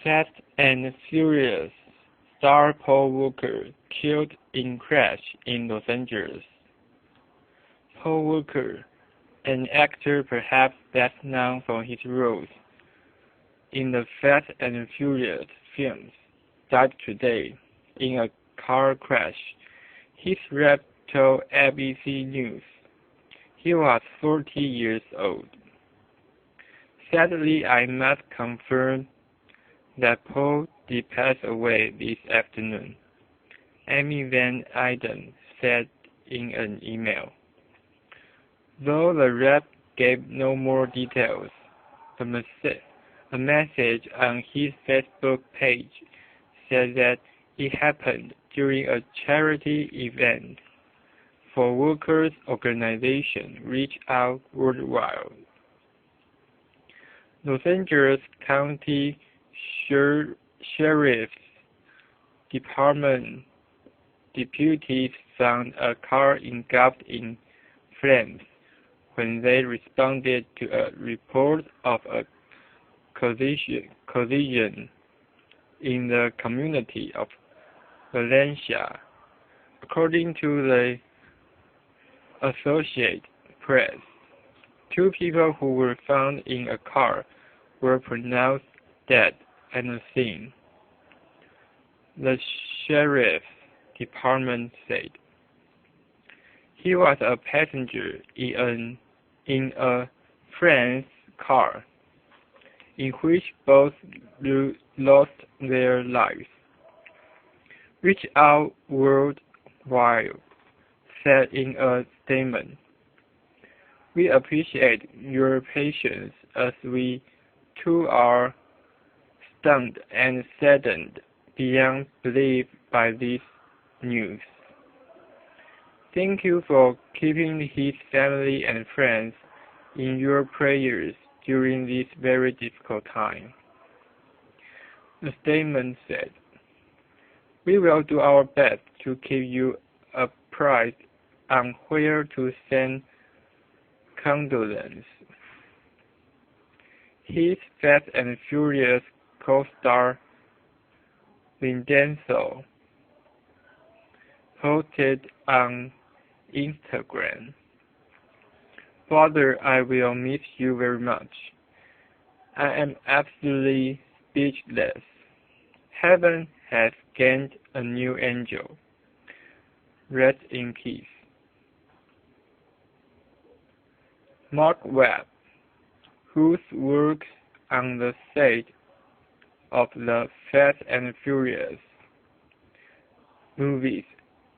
Fast and Furious star Paul Walker killed in crash in Los Angeles. Paul Walker, an actor perhaps best known for his roles in the Fast and Furious films, died today in a car crash. His rep told ABC News he was 40 years old. Sadly, I must confirm that Paul did pass away this afternoon, Amy Van Eyden said in an email. Though the rep gave no more details, a message on his Facebook page said that it happened during a charity event for Walker's organization Reach Out Worldwide. Los Angeles County Sheriff's Department deputies found a car engulfed in flames when they responded to a report of a collision in the community of Valencia. According to the Associated Press, 2 people who were found in a car were pronounced dead at the scene, the sheriff's department said. He was a passenger in a friend's car, in which both lost their lives. Reach Out Worldwide said in a statement, "We appreciate your patience as we too are stunned and saddened beyond belief by this news. Thank you for keeping his family and friends in your prayers during this very difficult time." The statement said, "We will do our best to keep you apprised on where to send condolences." His Fast and Furious co-star Vincenzo posted on Instagram, "Father, I will miss you very much. I am absolutely speechless. Heaven has gained a new angel. Rest in peace." Mark Webb, whose work on the set of the Fast and Furious movies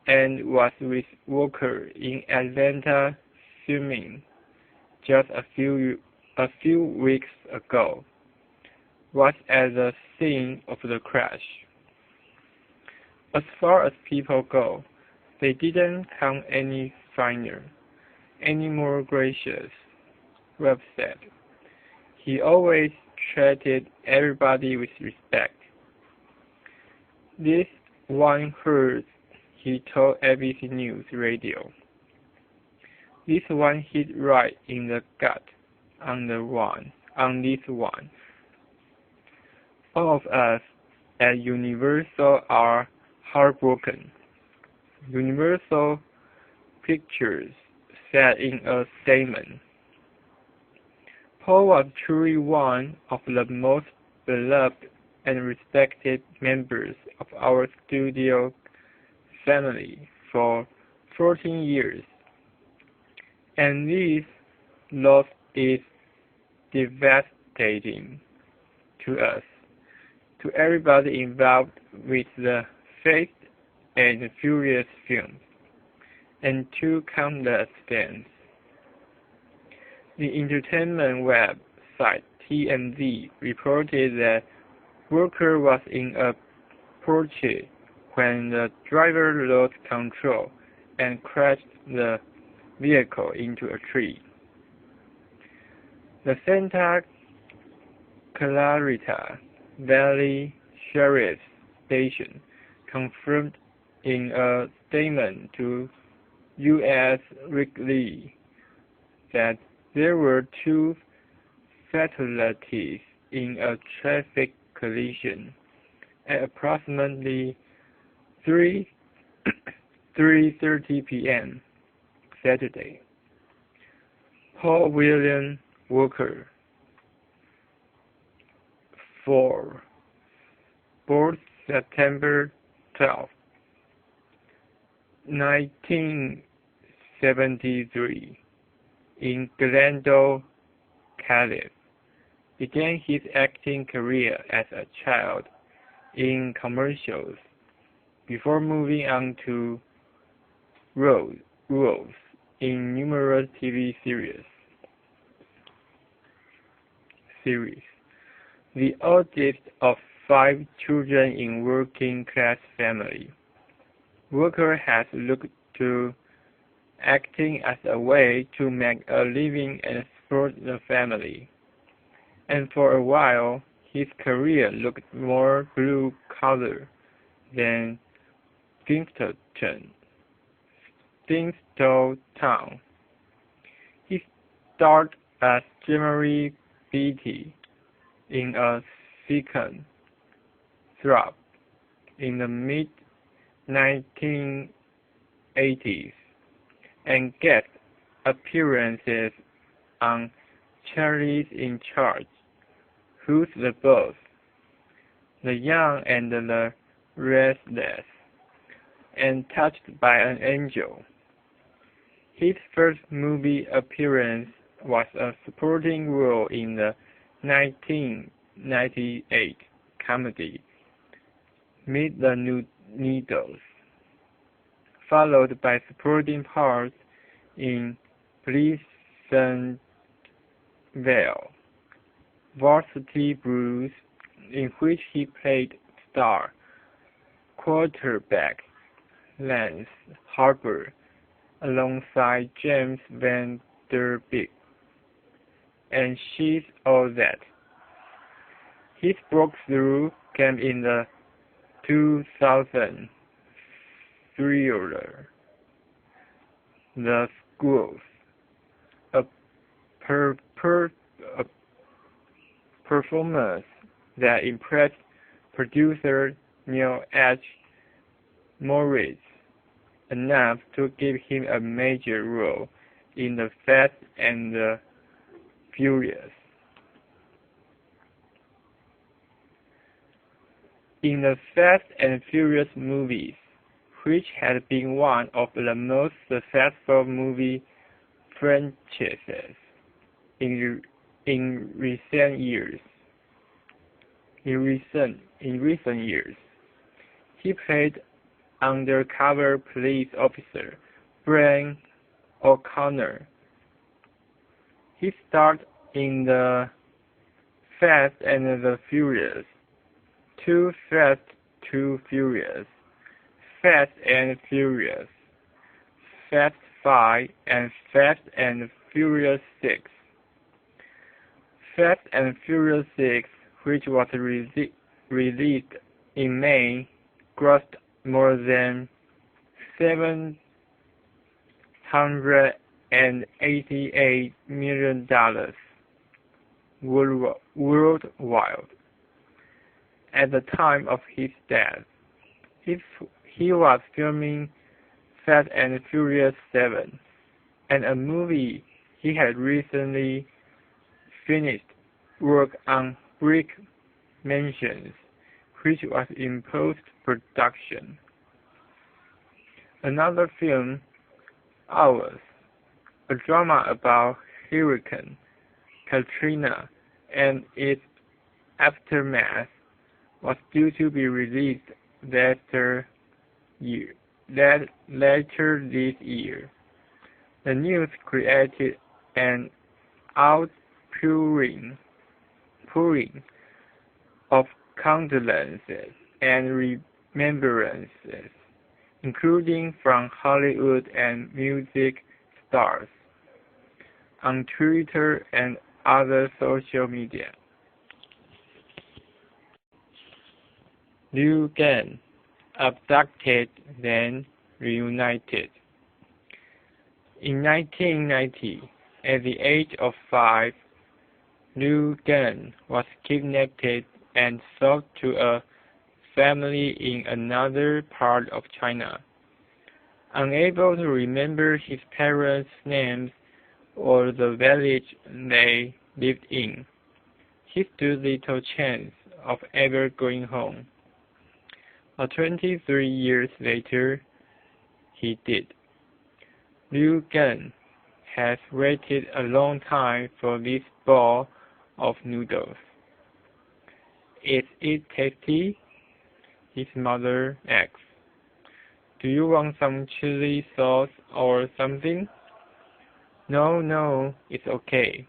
and was with Walker in Atlanta filming just a few weeks ago, was at the scene of the crash. "As far as people go, they didn't come any finer, any more gracious," Webb said. "He always treated everybody with respect. This one hurt," he told ABC News Radio. "This one hit right in the gut on this one. All of us at Universal are heartbroken," Universal Pictures said in a statement. Paul was truly one of the most beloved and respected members of our studio family for 14 years, and this loss is devastating to us, to everybody involved with the Fast and Furious films, and to countless fans. The entertainment website TMZ reported that Walker was in a Porsche when the driver lost control and crashed the vehicle into a tree. The Santa Clarita Valley Sheriff's Station confirmed in a statement to U.S. Weekly that there were 2 fatalities in a traffic collision at approximately 3:30 p.m. Saturday. Paul William Walker, 4, born September 12, 1973, in Glendale, California, began his acting career as a child in commercials before moving on to roles in numerous TV series. The oldest of 5 children in working-class family, Walker has looked to acting as a way to make a living and support the family, and for a while his career looked more blue-collar than Tinseltown. He starred as Jeremy Beatty in a sitcom, Throp, in the mid-1980s, and guest appearances on Charlie's in Charge, Who's the Boss?, The Young and the Restless, and Touched by an Angel. His first movie appearance was a supporting role in the 1998 comedy Meet the Needles, followed by supporting parts in Pleasantville, Varsity Blues, in which he played star quarterback Lance Harper alongside James Vanderbeek, and She's All That. His breakthrough came in the 2000 thriller The Schools, a performance that impressed producer Neil H. Morris enough to give him a major role in The Fast and the Furious. In the Fast and Furious movies, which had been one of the most successful movie franchises in recent years, he played undercover police officer Brian O'Connor. He starred in the Fast and the Furious, Too Fast, Too Furious, Fast and Furious, Fast 5, and Fast and Furious 6. Fast and Furious 6, which was released in May, grossed more than $788 million worldwide. At the time of his death, he was filming Fast and Furious 7, and a movie he had recently finished work on, Brick Mansions, which was in post-production. Another film, Ours, a drama about Hurricane Katrina and its aftermath, was due to be released later this year. The news created an outpouring of condolences and remembrances, including from Hollywood and music stars, on Twitter and other social media. Liu Gan, abducted then reunited. In 1990, at the age of 5, Liu Gan was kidnapped and sold to a family in another part of China. Unable to remember his parents' names or the village they lived in, he stood little chance of ever going home. But 23 years later, he did. Liu Gan has waited a long time for this bowl of noodles. Is it tasty? His mother asks. Do you want some chili sauce or something? No, it's okay,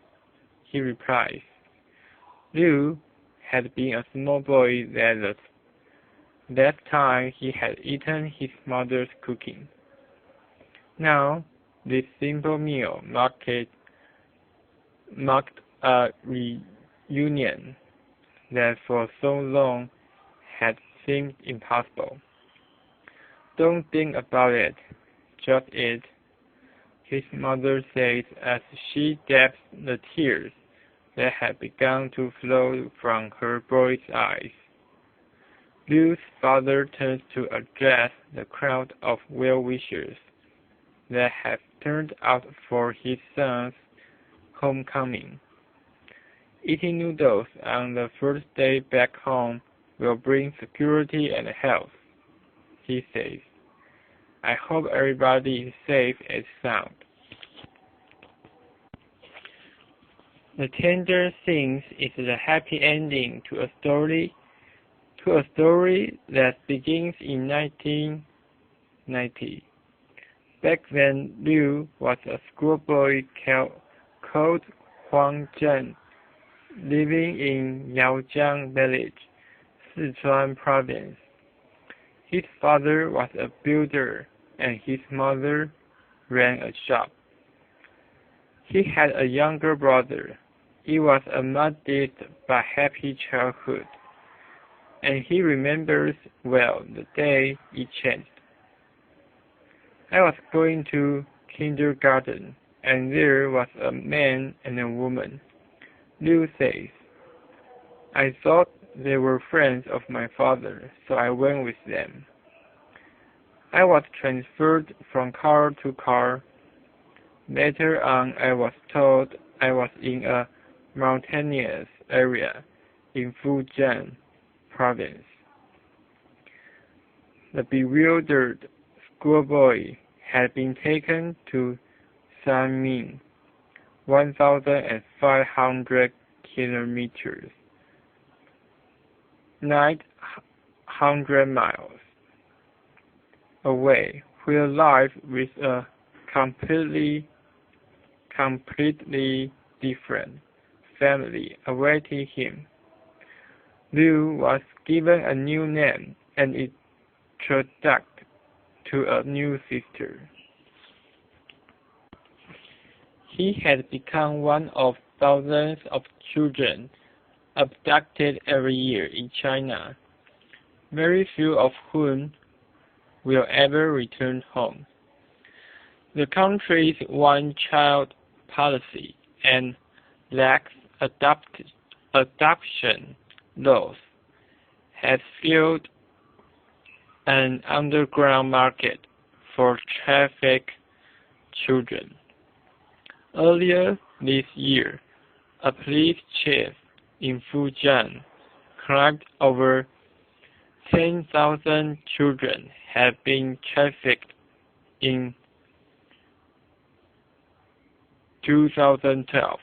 he replies. Liu had been a small boy that last time he had eaten his mother's cooking. Now, this simple meal marked a reunion that for so long had seemed impossible. Don't think about it, just eat, his mother says as she dabs the tears that had begun to flow from her boy's eyes. Liu's father turns to address the crowd of well-wishers that have turned out for his son's homecoming. Eating noodles on the first day back home will bring security and health, he says. I hope everybody is safe and sound. The tender things is the happy ending to a story that begins in 1990. Back then, Liu was a schoolboy called Huang Zhen, living in Yaojiang village, Sichuan province. His father was a builder, and his mother ran a shop. He had a younger brother. It was a modest but happy childhood, and he remembers well the day it changed. I was going to kindergarten, and there was a man and a woman, Liu says. I thought they were friends of my father, so I went with them. I was transferred from car to car. Later on, I was told I was in a mountainous area in Fujian province. The bewildered schoolboy had been taken to Sanmin, 1,500 kilometers, 900 miles away, where life with a completely different family awaited him. Liu was given a new name and introduced to a new sister. He had become one of thousands of children abducted every year in China, very few of whom will ever return home. The country's one-child policy and lax adoption laws has fueled an underground market for trafficked children. Earlier this year, a police chief in Fujian claimed over 10,000 children have been trafficked in 2012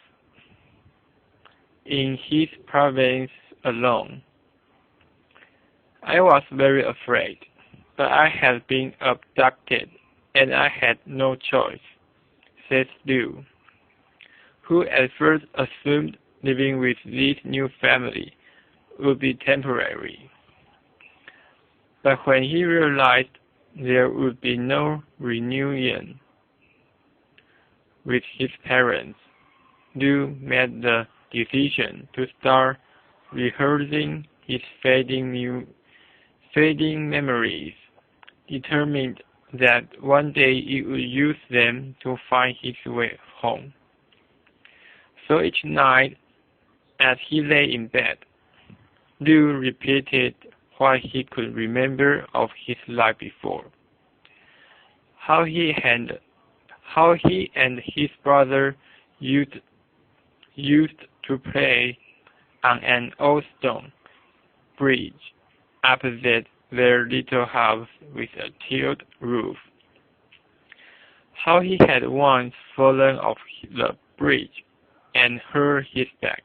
in his province alone. I was very afraid, but I had been abducted and I had no choice, says Liu, who at first assumed living with this new family would be temporary. But when he realized there would be no reunion with his parents, Liu made the decision to start rehearsing his fading memories, determined that one day he would use them to find his way home. So each night, as he lay in bed, Liu repeated what he could remember of his life before. How he and his brother used to play on an old stone bridge opposite their little house with a tiled roof. How he had once fallen off the bridge and hurt his back.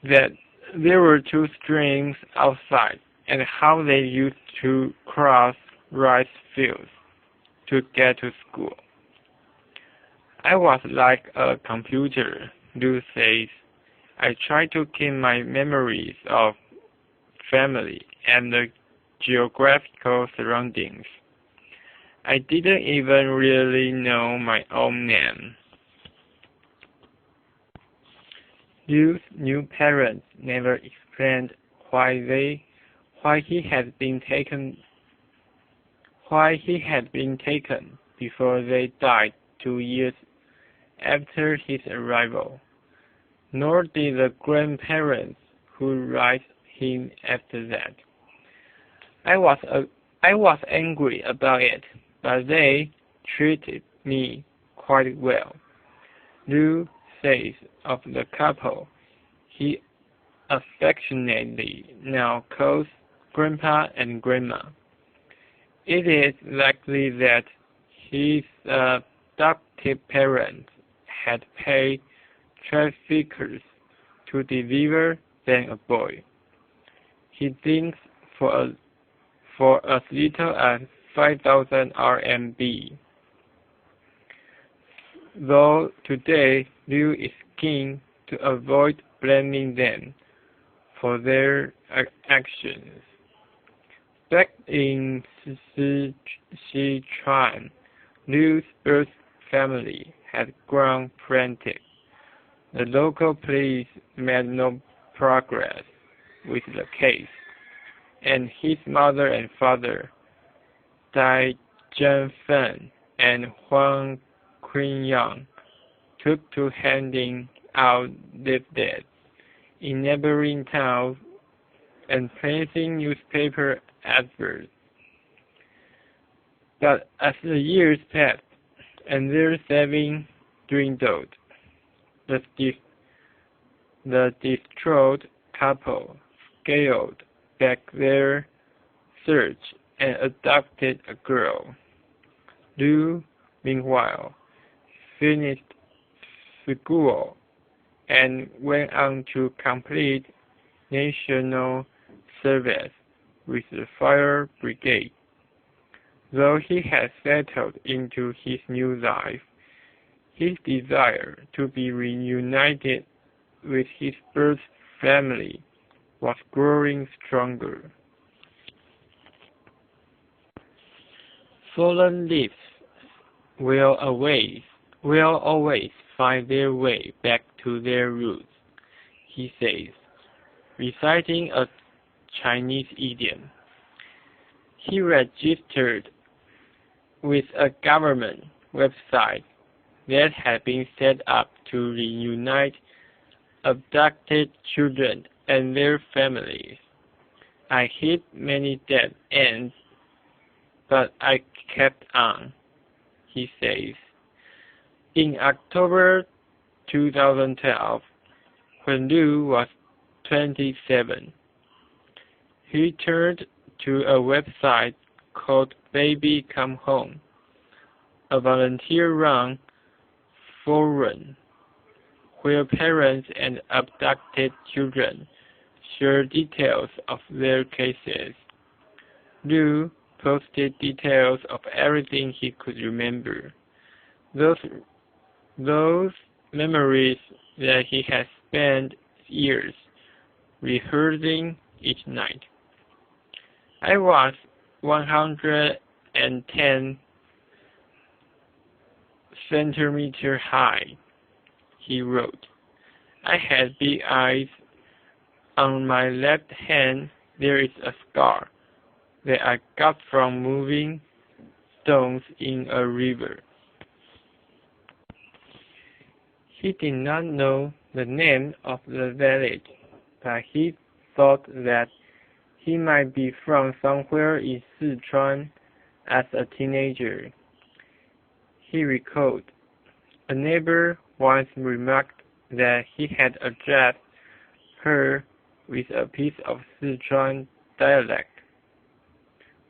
That there were two streams outside, and how they used to cross rice fields to get to school. I was like a computer, Liu says. I tried to keep my memories of family and the geographical surroundings. I didn't even really know my own name. Liu's new parents never explained why he had been taken before they died 2 years after his arrival, nor did the grandparents who raised him after that. I was angry about it, but they treated me quite well. Liu says of the couple he affectionately now calls Grandpa and Grandma. It is likely that his adoptive parents had paid traffickers to deliver them a boy. He thinks for as little as 5,000 RMB. Though today Liu is keen to avoid blaming them for their actions. Back in Sichuan, Liu's birth family had grown frantic. The local police made no progress with the case, and his mother and father, Dai Zhenfen and Huang Qinyang, took to handing out leaflets in neighboring towns and placing newspaper adverts. But as the years passed and their savings dwindled, the distraught couple scaled back their search and adopted a girl. Liu, meanwhile, finished school and went on to complete national service with the fire brigade. Though he had settled into his new life, his desire to be reunited with his birth family was growing stronger. Fallen leaves will always find their way back to their roots, he says, reciting a Chinese idiom. He registered with a government website that had been set up to reunite abducted children and their families. I hit many dead ends, but I kept on, he says. In October 2012, when Liu was 27, he turned to a website called Baby Come Home, a volunteer-run forum where parents and abducted children share details of their cases. Liu posted details of everything he could remember, those memories that he had spent years rehearsing each night. I was 110 centimeters high, he wrote. I had big eyes. On my left hand there is a scar that I got from moving stones in a river. He did not know the name of the village, but he thought that he might be from somewhere in Sichuan as a teenager. He recalled, a neighbor once remarked that he had addressed her with a piece of Sichuan dialect.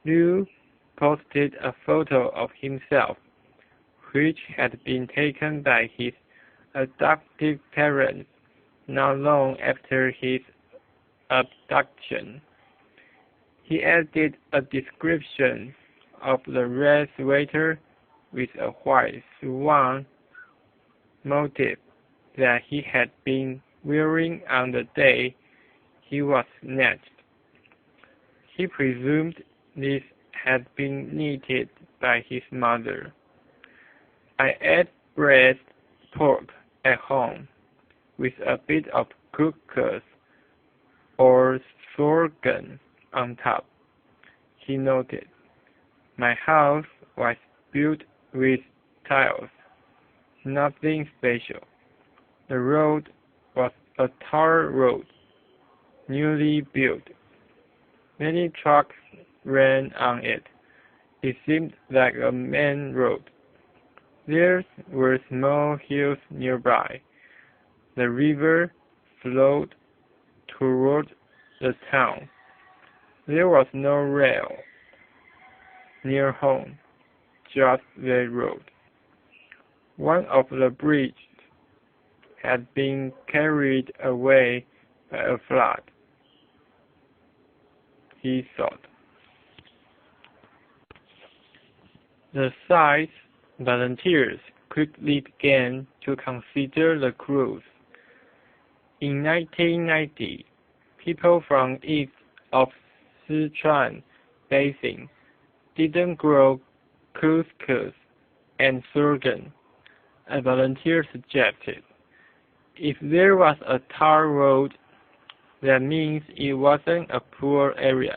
Liu posted a photo of himself, which had been taken by his adoptive parents not long after his abduction. He added a description of the red sweater with a white swan motif that he had been wearing on the day he was snatched. He presumed this had been knitted by his mother. I ate breast pork at home, with a bit of cooked or sorghum on top, he noted. My house was built with tiles, nothing special. The road was a tar road, newly built. Many trucks ran on it. It seemed like a main road. There were small hills nearby. The river flowed toward the town. There was no rail near home, just the road. One of the bridges had been carried away by a flood, he thought. The site's volunteers quickly began to consider the cruise. In 1990, people from east of Sichuan Basin didn't grow couscous and sorghum. A volunteer suggested, if there was a tar road, that means it wasn't a poor area.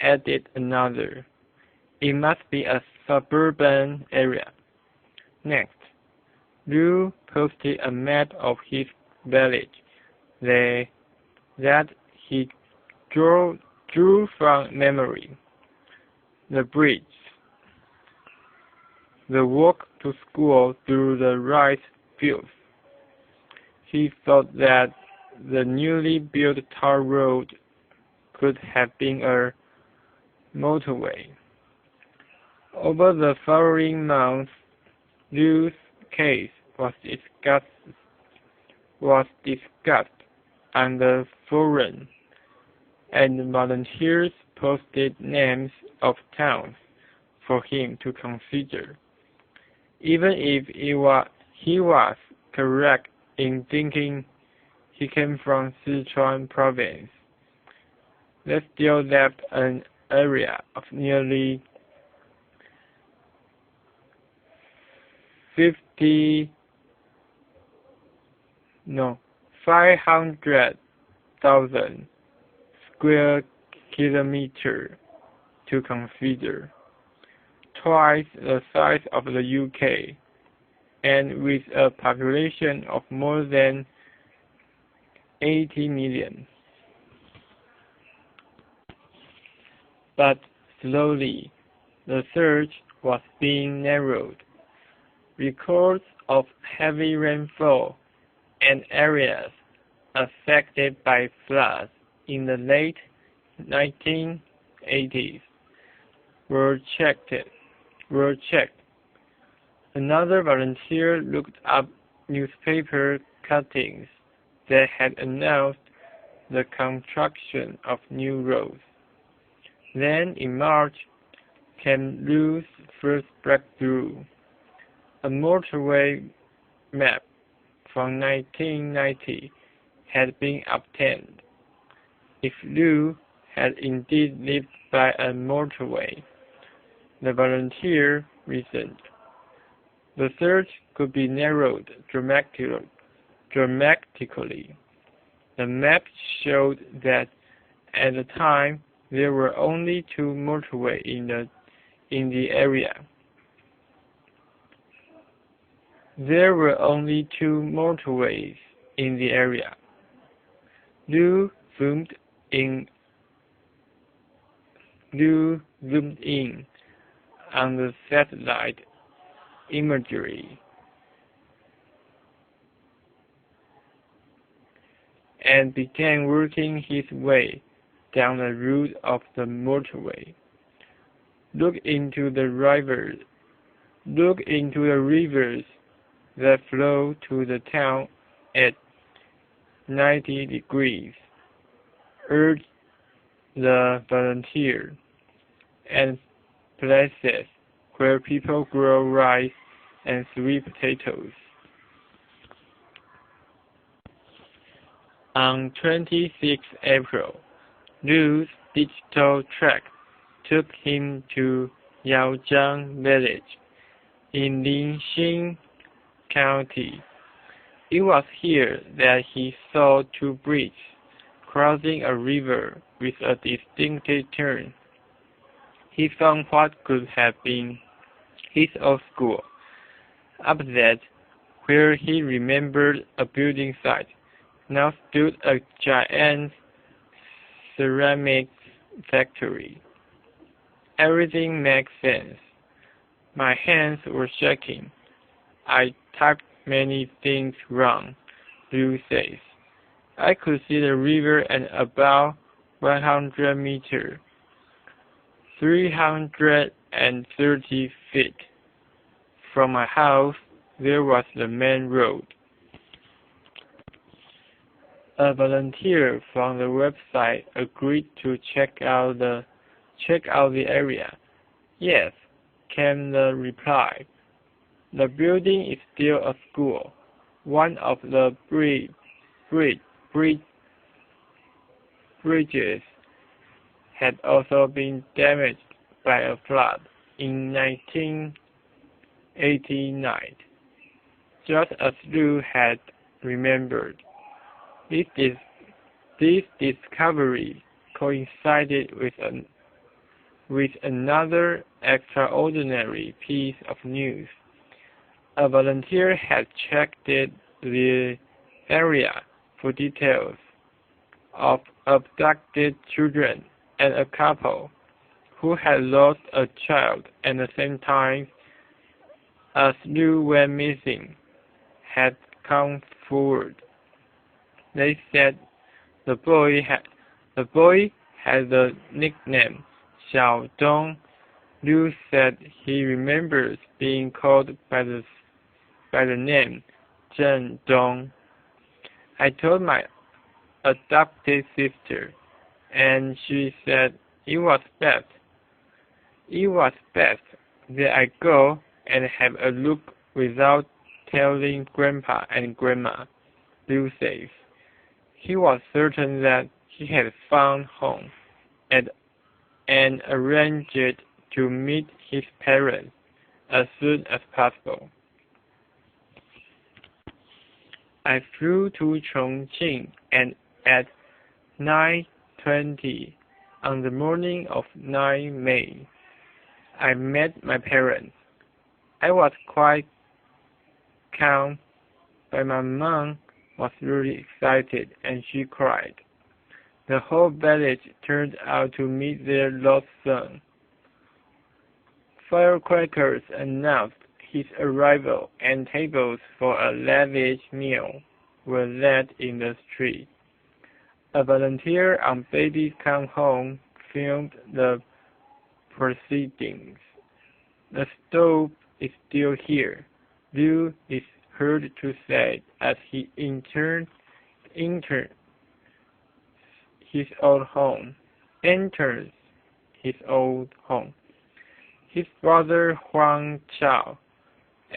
Added another, it must be a suburban area. Next, Liu posted a map of his village that he drew from memory. The bridge, the walk to school through the rice fields. He thought that the newly built tar road could have been a motorway. Over the following months, Liu's case was discussed on the forum, and volunteers posted names of towns for him to consider. Even if he was correct in thinking he came from Sichuan province, that still left an area of nearly 500,000 square kilometers to consider, twice the size of the UK, and with a population of more than 80 million. But slowly, the search was being narrowed. Records of heavy rainfall and areas affected by floods in the late 1980s were checked. Another volunteer looked up newspaper cuttings that had announced the construction of new roads. Then in March came Liu's first breakthrough. A motorway map from 1990 had been obtained. If Liu had indeed lived by a motorway, the volunteer reasoned, the search could be narrowed dramatically. The map showed that at the time there were only 2 motorways in the area. There were only 2 motorways in the area. Liu zoomed in on the satellite imagery and began working his way down the route of the motorway. Look into the rivers that flow to the town at 90 degrees, urged the volunteer, and places where people grow rice and sweet potatoes. On 26 April, Liu's digital track took him to Yaozhang village in Linxing County. It was here that he saw two bridges crossing a river with a distinctive turn. He found what could have been his old school. Up that, where he remembered a building site, now stood a giant ceramics factory. Everything makes sense. My hands were shaking. I typed many things wrong, Liu says. I could see the river at about 100 meters, 330 feet. From my house, there was the main road. A volunteer from the website agreed to check out the area. Yes, came the reply. The building is still a school. One of the bridges had also been damaged by a flood in 1989, just as Liu had remembered. This discovery coincided with another extraordinary piece of news. A volunteer had checked the area for details of abducted children and a couple who had lost a child at the same time as Liu went missing had come forward. They said the boy had the nickname Xiao Dong. Liu said he remembers being called by the name Zheng Dong. I told my adopted sister, and she said it was best that I go and have a look without telling Grandpa and Grandma, Liu says. He was certain that he had found home and arranged to meet his parents as soon as possible. I flew to Chongqing and at 9:20 on the morning of 9 May, I met my parents. I was quite calm, but my mom was really excited and she cried. The whole village turned out to meet their lost son. Firecrackers announced his arrival and tables for a lavish meal were laid in the street. A volunteer on Babies Come Home filmed the proceedings. The stove is still here, Liu is heard to say as he entered his old home. His brother Huang Chao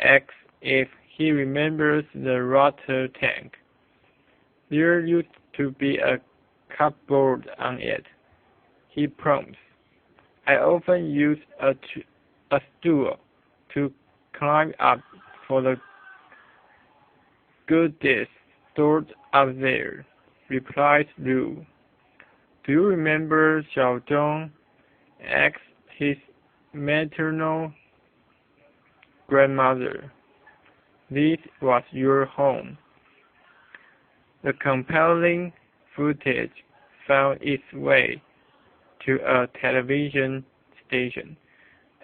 asks if he remembers the water tank. There used to be a cupboard on it. He prompts. I often use a stool to climb up for the goodies stored up there, replies Liu. Do you remember Xiaodong? Asks his maternal grandmother. This was your home. The compelling footage found its way to a television station,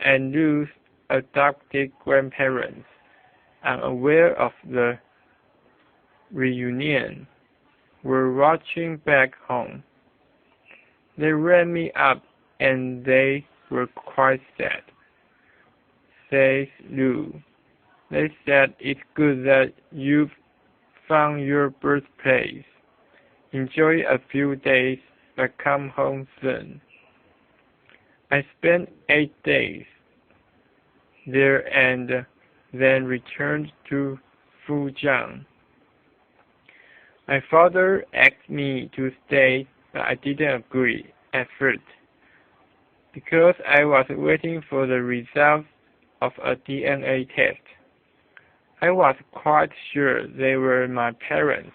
and Lou's adopted grandparents, unaware of the reunion, were watching back home. They rang me up and they were quite sad, says Lou. They said it's good that you've found your birthplace. Enjoy a few days, but come home soon. I spent 8 days there and then returned to Fujian. My father asked me to stay, but I didn't agree at first, because I was waiting for the results of a DNA test. I was quite sure they were my parents,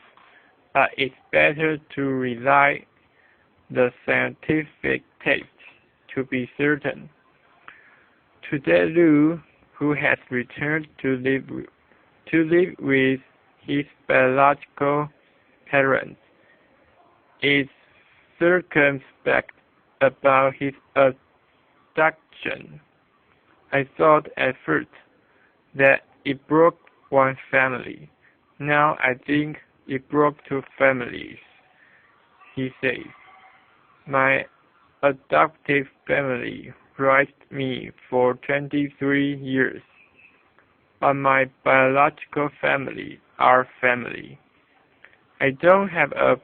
but it's better to rely the scientific test to be certain. Today, Lou, who has returned to live with his biological parents, is circumspect about his abduction. I thought at first that it broke one family. Now I think it broke 2 families, he says. My adoptive family raised me for 23 years, but my biological family are family. I don't have a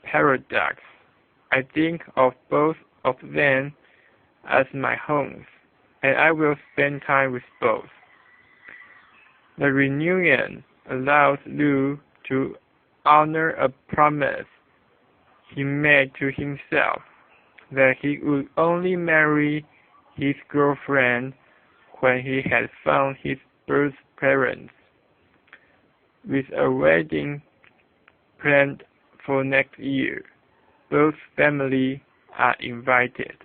paradox. I think of both of them as my homes, and I will spend time with both. The reunion allows Lou to honor a promise he made to himself that he would only marry his girlfriend when he had found his birth parents. With a wedding planned for next year, both families are invited.